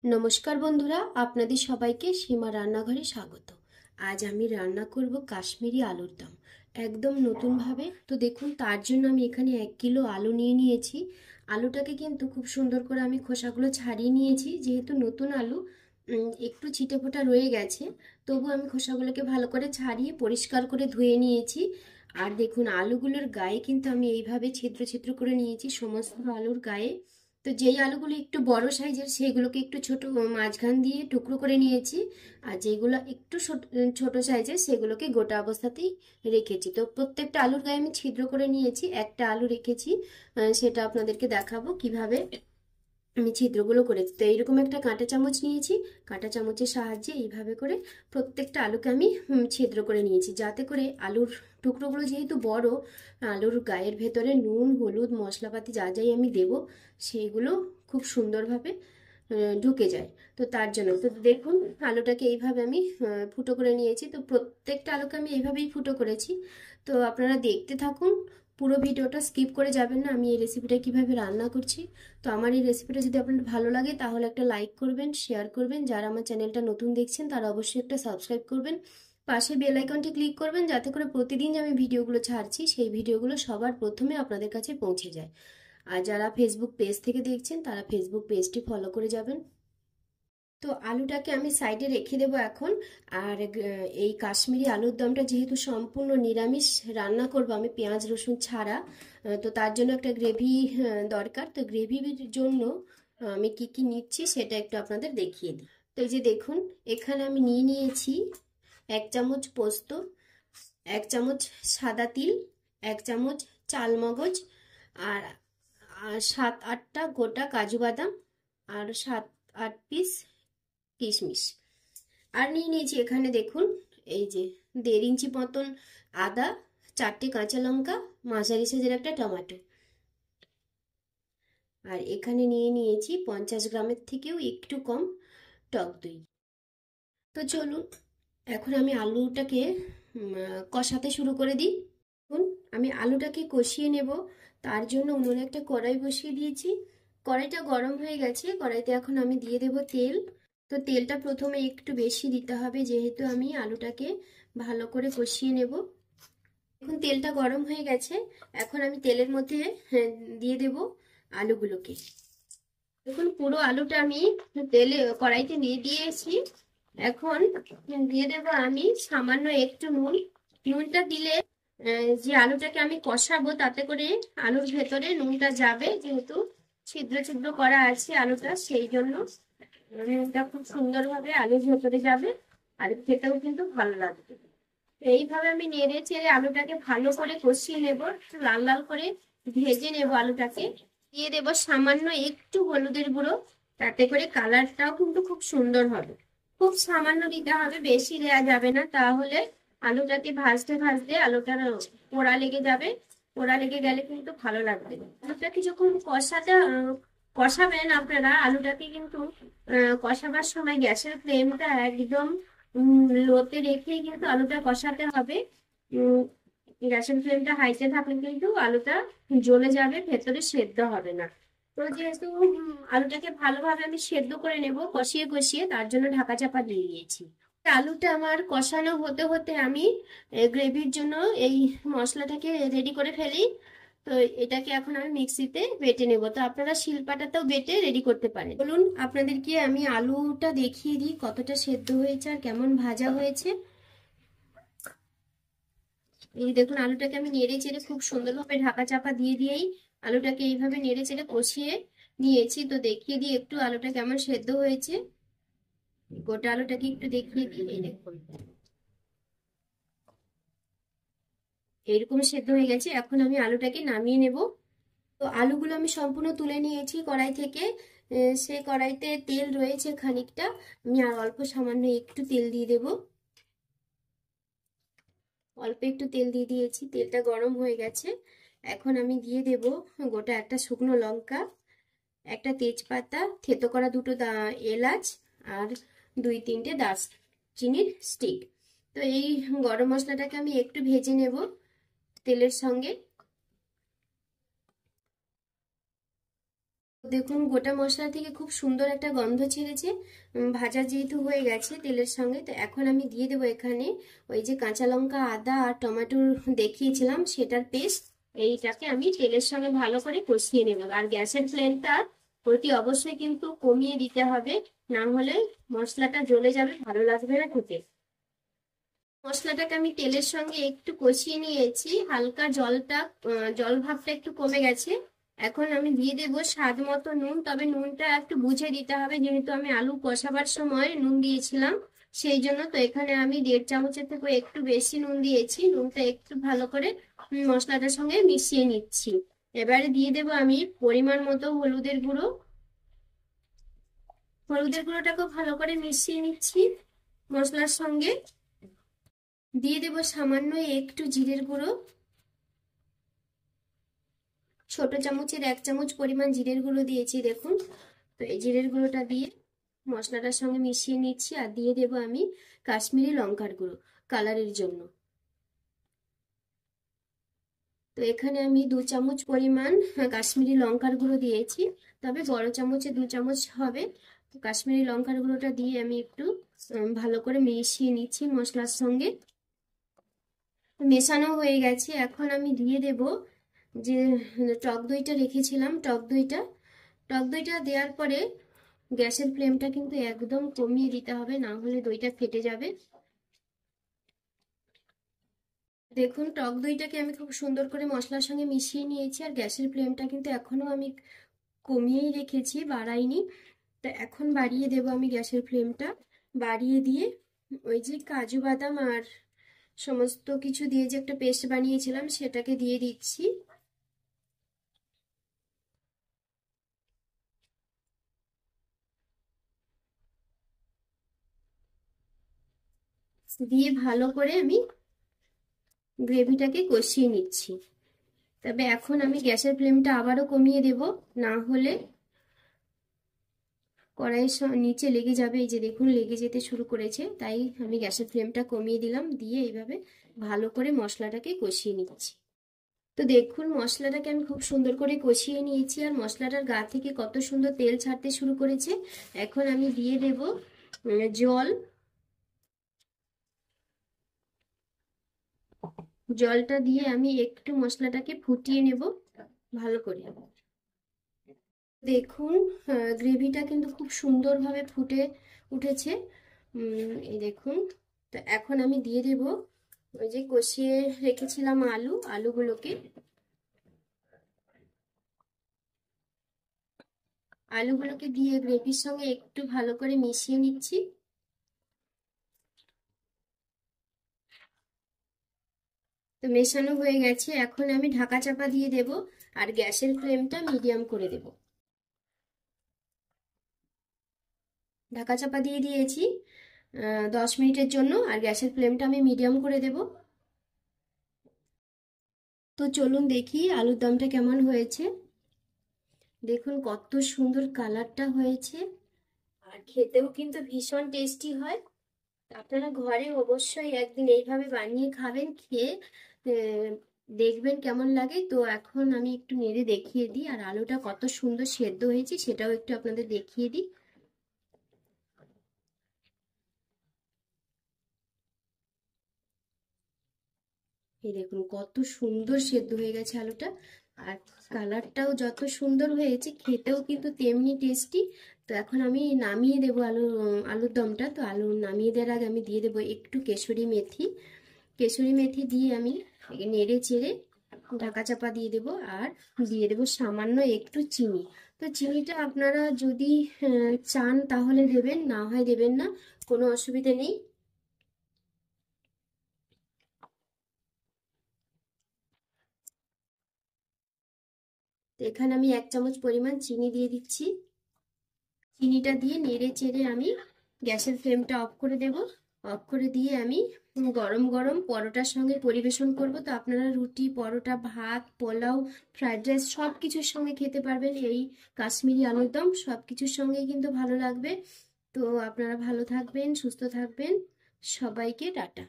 নমস্কার বন্ধুরা, আপনাদের সবাইকে সীমা রান্নাঘরে স্বাগত। আজ আমি রান্না করব কাশ্মীরি আলুর দম, একদম নতুনভাবে। তো দেখুন, তার জন্য আমি এখানে 1 কিলো আলু নিয়ে নিয়েছি। আলুটাকে কিন্তু খুব সুন্দর করে আমি খোসাগুলো ছাড়িয়ে নিয়েছি, যেহেতু নতুন আলু একটু ছিটে ফোটা রয়ে গেছে। তবু আমি খোসাগুলোকে ভালো করে ছাড়িয়ে পরিষ্কার করে ধুয়ে নিয়েছি। আর দেখুন, আলুগুলোর গায়ে কিন্তু আমি এইভাবে ছিদ্র ছিদ্র করে নিয়েছি, সমস্ত আলুর গায়ে। তো যেই আলুগুলো একটু বড় সাইজের সেগুলোকে একটু ছোট মাঝখান দিয়ে টুকরো করে নিয়েছি। আর যেগুলো একটু ছোট সাইজের সেগুলোকে গোটা অবস্থাতেই রেখেছি। তো প্রত্যেকটা আলুর গায়ে আমি ছিদ্র করে নিয়েছি, একটা আলু রেখেছি। সেটা আপনাদেরকে দেখাবো কিভাবে আমি ছিদ্রগুলো করেছি। তো এইরকম একটা কাঁটা চামচ নিয়েছি, কাঁটা চামচের সাহায্যে এইভাবে করে প্রত্যেকটা আলুকে আমি ছিদ্র করে নিয়েছি, যাতে করে আলুর টুকরোগুলো, যেহেতু বড়, আলুর গায়ের ভেতরে নুন হলুদ মশলাপাতি যা যাই আমি দেব সেইগুলো খুব সুন্দরভাবে ঢুকে যায়। তো তার জন্য তো দেখুন, আলুটাকে এইভাবে আমি ফুটো করে নিয়েছি। তো প্রত্যেকটা আলুকে আমি এইভাবেই ফুটো করেছি। তো আপনারা দেখতে থাকুন, পুরো ভিডিওটা স্কিপ করে যাবেন না আমি এই রেসিপিটা কিভাবে রান্না করছি। তো আমার এই রেসিপিটা যদি আপনাদের ভালো লাগে তাহলে একটা লাইক করবেন, শেয়ার করবেন। যারা আমার চ্যানেলটা নতুন দেখছেন তারা অবশ্যই একটা সাবস্ক্রাইব করবেন। পাশে বেল আইকনটি ক্লিক করবেন, যাতে করে প্রতিদিন যে আমি ভিডিওগুলো ছাড়ছি সেই ভিডিওগুলো সবার প্রথমে আপনাদের কাছে পৌঁছে যায়। আর যারা ফেসবুক পেজ থেকে দেখছেন তারা ফেসবুক পেজটি ফলো করে যাবেন। তো আলুটাকে আমি সাইডে রেখে দেবো এখন। আর এই কাশ্মীরি আলুর দমটা যেহেতু সম্পূর্ণ নিরামিষ রান্না করব আমি, পেঁয়াজ রসুন ছাড়া, তো তার জন্য একটা গ্রেভি দরকার। তো গ্রেভির জন্য আমি কি কি নিচ্ছি সেটা একটু আপনাদের দেখিয়ে দিই। তো এই যে দেখুন, এখানে আমি নিয়ে নিয়েছি 1 চামচ পোস্ত, 1 চামচ সাদা তিল, 1 চামচ চালমগজ, আর 7-8টা গোটা কাজু বাদাম, আর 7-8 পিস কিশমিশ। আর নিয়ে নিয়েছি এখানে দেখুন, এই যে 1.5 ইঞ্চি মতন আদা, 4টে কাঁচা লঙ্কা, মাঝারি সাইজের একটা টমেটো। আর এখানে নিয়ে নিয়েছি 50 গ্রামের থেকেও একটু কম টক দই। তো চলুন এখন আমি আলুটাকে কষাতে শুরু করে দিই। দেখুন, আমি আলুটাকে কষিয়ে নেব। তার জন্য উনুনে একটা কড়াই বসিয়ে দিয়েছি। কড়াইটা গরম হয়ে গেছে, কড়াইতে এখন আমি দিয়ে দেব তেল। তো তেলটা প্রথমে একটু বেশি দিতে হবে, যেহেতু আমি আলুটাকে ভালো করে কষিয়ে নেব। এখন তেলটা গরম হয়ে গেছে, এখন আমি তেলের মধ্যে দিয়ে দেব আলুগুলোকে। দেখুন, পুরো আলুটা আমি তেলে কড়াইতে দিয়ে দিয়েছি। এখন দিয়ে দেব আমি সামান্য একটু নুন। নুনটা দিলে যে আলুটাকে আমি কষাবো তাতে করে আলুর ভেতরে নুনটা যাবে, যেহেতু ছিদ্র ছিদ্র করা আছে আলুটা, সেই জন্য নুনটা খুব সুন্দরভাবে আলুর ভেতরে যাবে, আর খেতেও কিন্তু ভালো লাগবে। এইভাবে আমি নেড়ে চেড়ে আলুটাকে ভালো করে কষিয়ে নেব, লাল লাল করে ভেজে নেব আলুটাকে। দিয়ে দেব সামান্য একটু হলুদের গুঁড়ো, তাতে করে কালারটাও কিন্তু খুব সুন্দর হবে। খুব সামান্য দিতে হবে, বেশি দেওয়া যাবে না, তাহলে আলুটাকে ভাজতে ভাজতে আলুটার পোড়া লেগে যাবে। পোড়া লেগে গেলে কিন্তু ভালো লাগবে না। আলুটাকে যখন কষাবেন আপনারা, আলুটাকে কিন্তু কষাবার সময় গ্যাসের ফ্লেমটা একদম লোতে রেখেই কিন্তু আলুটা কষাতে হবে। গ্যাসের ফ্লেমটা হাইতে থাকলে কিন্তু আলুটা জ্বলে যাবে, ভেতরে সেদ্ধ হবে না। তো যেহেতু আলুটাকে ভালোভাবে আমি সেদ্ধ করে নেব কষিয়ে কষিয়ে, তার জন্য ঢাকা চাপা দিয়ে দিয়েছি। আলুটা আমার কষানো হতে হতে আমি গ্রেভির জন্য এই মশলাটাকে রেডি করে ফেলি। তো এটাকে এখন আমি মিক্সিতে বেটে নেব। তো আপনারা শিলপাটাতেও বেটে রেডি করতে পারেন। বলুন, আপনাদেরকে আমি আলুটা দেখিয়ে দিই কতটা সেদ্ধ হয়েছে আর কেমন ভাজা হয়েছে। এই দেখুন, আলুটাকে আমি নেড়ে চেড়ে খুব সুন্দরভাবে ঢাকা চাপা দিয়ে দিয়েই আলুটাকে এইভাবে নেড়ে চেড়ে কষিয়ে নিয়েছি। তো দেখিয়ে দিই একটু আলুটা কেমন সেদ্ধ হয়েছে। গোটা আলুটাকে একটু দেখিয়ে দিই, এই দেখুন এরকম সেদ্ধ হয়ে গেছে। এখন আমি আলুটাকে নামিয়ে নেব। তো আলুগুলো আমি সম্পূর্ণ তুলে নিয়েছি কড়াই থেকে। সে কড়াইতে তেল রয়েছে খানিকটা, আমি আর অল্প সামান্য একটু তেল দিয়ে দেব। অল্প একটু তেল দিয়ে দিয়েছি, তেলটা গরম হয়ে গেছে। এখন আমি দিয়ে দেব গোটা একটা শুকনো লঙ্কা, একটা তেজপাতা, থেতো করা দুটো এলাচ, আর 2-3টে দারচিনির স্টিক। তো এই গরম মশলাটাকে আমি একটু ভেজে নেব তেলের সঙ্গে। দেখুন গোটা মশলা থেকে খুব সুন্দর একটা গন্ধ ছেড়েছে। ভাজা যেহেতু হয়ে গেছে তেলের সঙ্গে, তো এখন আমি দিয়ে দেবো এখানে ওই যে কাঁচা লঙ্কা, আদা আর টমেটোর দেখিয়েছিলাম সেটার পেস্ট। এইটাকে আমি তেলের সঙ্গে ভালো করে কষিয়ে নেব। আর গ্যাসের ফ্লেমটা অতি অবশ্যই কিন্তু কমিয়ে দিতে হবে, না হলে মশলাটা জ্বলে যাবে, ভালো লাগবে না খেতে। মশলাটাকে আমি তেলের সঙ্গে একটু কষিয়ে নিয়েছি, হালকা জল ভাবটা একটু কমে গেছে। এখন আমি দিয়ে দেবো স্বাদ মতো নুন, তবে নুনটা একটু বুঝে দিতে হবে, যেহেতু আমি আলু কষাবার সময় নুন দিয়েছিলাম সেই জন্য। তো এখানে আমি 1.5 চামচের থেকে একটু বেশি নুন দিয়েছি। নুনটা একটু ভালো করে মশলাটার সঙ্গে মিশিয়ে নিচ্ছি। এবারে দিয়ে দেবো আমি পরিমাণ মতো হলুদের গুঁড়ো। হলুদের গুঁড়োটাকেও ভালো করে মিশিয়ে নিচ্ছি মশলার সঙ্গে। দিয়ে দেবো সামান্য একটু জিরের গুঁড়ো, ছোট চামচের 1 চামচ পরিমাণ জিরের গুঁড়ো দিয়েছি দেখুন। তো এই জিরের গুঁড়োটা দিয়ে মশলাটার সঙ্গে মিশিয়ে নিচ্ছি। আর দিয়ে দেবো আমি কাশ্মীরি লঙ্কার গুঁড়ো কালারের জন্য। তো এখানে আমি 2 চামচ পরিমাণ কাশ্মীরি লঙ্কার গুঁড়ো দিয়েছি, তবে বড় চামচে 2 চামচ হবে। তো কাশ্মীরি লঙ্কার গুঁড়োটা দিয়ে আমি একটু ভালো করে মিশিয়ে নিচ্ছি মশলার সঙ্গে। মেশানো হয়ে গেছে। এখন আমি দিয়ে দেব যে টক দইটা রেখেছিলাম, টক দইটা দেওয়ার পরে গ্যাসের ফ্লেমটা কিন্তু একদম কমিয়ে দিতে হবে, না হলে দইটা ফেটে যাবে। দেখুন টক দইটাকে আমি খুব সুন্দর করে মশলার সঙ্গে মিশিয়ে নিয়েছি। আর গ্যাসের ফ্লেমটা কিন্তু এখনো আমি কমিয়েই রেখেছি, বাড়াইনি। তো এখন বাড়িয়ে দেব আমি গ্যাসের ফ্লেমটা। বাড়িয়ে দিয়ে ওই যে কাজু বাদাম আর সমস্ত কিছু দিয়ে যে একটা পেস্ট বানিয়েছিলাম সেটাকে দিয়ে দিচ্ছি। দিয়ে ভালো করে আমি গ্রেভিটাকে কষিয়ে নিচ্ছি। তবে এখন আমি গ্যাসের ফ্লেমটা আবারও কমিয়ে দেব, না হলে কড়াইয়ের নিচে লেগে যাবে। এই যে দেখুন লেগে যেতে শুরু করেছে, তাই আমি গ্যাসের ফ্লেমটা কমিয়ে দিলাম। দিয়ে এইভাবে ভালো করে মশলাটাকে কষিয়ে নিচ্ছি। তো দেখুন মশলাটাকে আমি খুব সুন্দর করে কষিয়ে নিয়েছি, আর মশলাটার গা থেকে কত সুন্দর তেল ছাড়তে শুরু করেছে। এখন আমি দিয়ে দেব জল। জলটা দিয়ে আমি একটু মশলাটাকে ফুটিয়ে নেব ভালো করে। দেখুন গ্রেভিটা কিন্তু খুব সুন্দরভাবে ফুটে উঠেছে। এই দেখুন। তো এখন আমি দিয়ে দেব ওই যে কষিয়ে রেখেছিলাম আলুগুলোকে। আলুগুলোকে দিয়ে গ্রেভির সঙ্গে একটু ভালো করে মিশিয়ে নিচ্ছি। তো মেশানো হয়ে গেছে। এখন আমি ঢাকা চাপা দিয়ে দেব, আর গ্যাসের ফ্লেমটা মিডিয়াম করে দেব। ঢাকা চাপা দিয়ে দিয়েছি 10 মিনিটের জন্য, আর গ্যাসের ফ্লেমটা আমি মিডিয়াম করে দেব। তো চলুন দেখি আলুর দমটা কেমন হয়েছে। দেখুন কত সুন্দর কালারটা হয়েছে, আর খেতেও কিন্তু ভীষণ টেস্টি হয়। আপনারা ঘরে অবশ্যই একদিন এইভাবে বানিয়ে খাবেন, খেয়ে দেখবেন কেমন লাগে। তো এখন আমি একটু নেড়ে দেখিয়ে দিই, আর আলুটা কত সুন্দর সেদ্ধ হয়েছে সেটাও একটু আপনাদের দেখিয়ে দিই। এই দেখুন কত সুন্দর সেদ্ধ হয়ে গেছে আলুটা, আর কালারটাও যত সুন্দর হয়েছে খেতেও কিন্তু তেমনি টেস্টি। তো এখন আমি নামিয়ে দেবো আলুর দমটা। তো আলু নামিয়ে দেওয়ার আগে আমি দিয়ে দেবো একটু কেশরি মেথি দিয়ে আমি নেড়ে চেড়ে ঢাকা চাপা দিয়ে দেবো। আর দিয়ে দেবো সামান্য একটু চিনি। তো চিনিটা আপনারা যদি চান তাহলে দেবেন, না হয় দেবেন না, কোনো অসুবিধা নেই। তো এখানে আমি 1 চামচ পরিমাণ চিনি দিয়ে দিচ্ছি। চিনিটা দিয়ে নেড়ে চেড়ে আমি গ্যাসের ফ্লেমটা অফ করে দেব। অফ করে দিয়ে আমি গরম গরম পরোটার সঙ্গে পরিবেশন করব। তো আপনারা রুটি, পরোটা, ভাত, পোলাও, ফ্রাইড রাইস সব কিছুর সঙ্গে খেতে পারবেন। এই কাশ্মীরি আলুর দম সব কিছুর সঙ্গেই কিন্তু ভালো লাগবে। তো আপনারা ভালো থাকবেন, সুস্থ থাকবেন। সবাইকে টাটা।